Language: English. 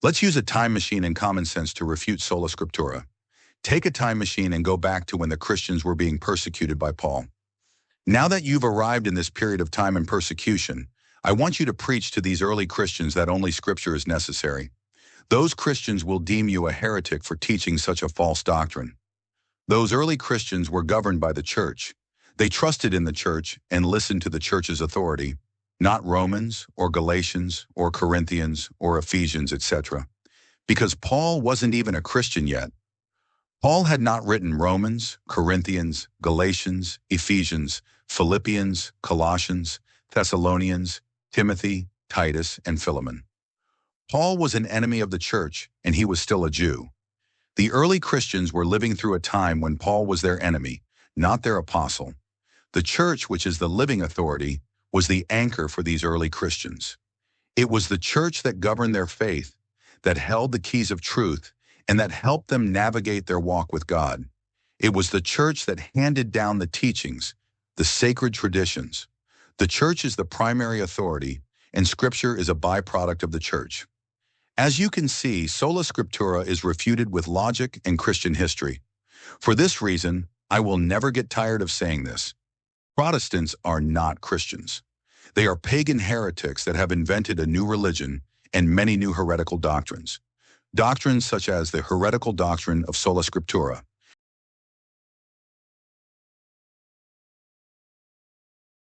Let's use a time machine and common sense to refute Sola Scriptura. Take a time machine and go back to when the Christians were being persecuted by Paul. Now that you've arrived in this period of time and persecution, I want you to preach to these early Christians that only Scripture is necessary. Those Christians will deem you a heretic for teaching such a false doctrine. Those early Christians were governed by the church. They trusted in the church and listened to the church's authority, not Romans or Galatians or Corinthians or Ephesians, etc. Because Paul wasn't even a Christian yet. Paul had not written Romans, Corinthians, Galatians, Ephesians, Philippians, Colossians, Thessalonians, Timothy, Titus, and Philemon. Paul was an enemy of the church, and he was still a Jew. The early Christians were living through a time when Paul was their enemy, not their apostle. The church, which is the living authority, was the anchor for these early Christians. It was the church that governed their faith, that held the keys of truth, and that helped them navigate their walk with God. It was the church that handed down the teachings, the sacred traditions. The church is the primary authority, and Scripture is a byproduct of the church. As you can see, Sola Scriptura is refuted with logic and Christian history. For this reason, I will never get tired of saying this. Protestants are not Christians. They are pagan heretics that have invented a new religion and many new heretical doctrines. Doctrines such as the heretical doctrine of Sola Scriptura,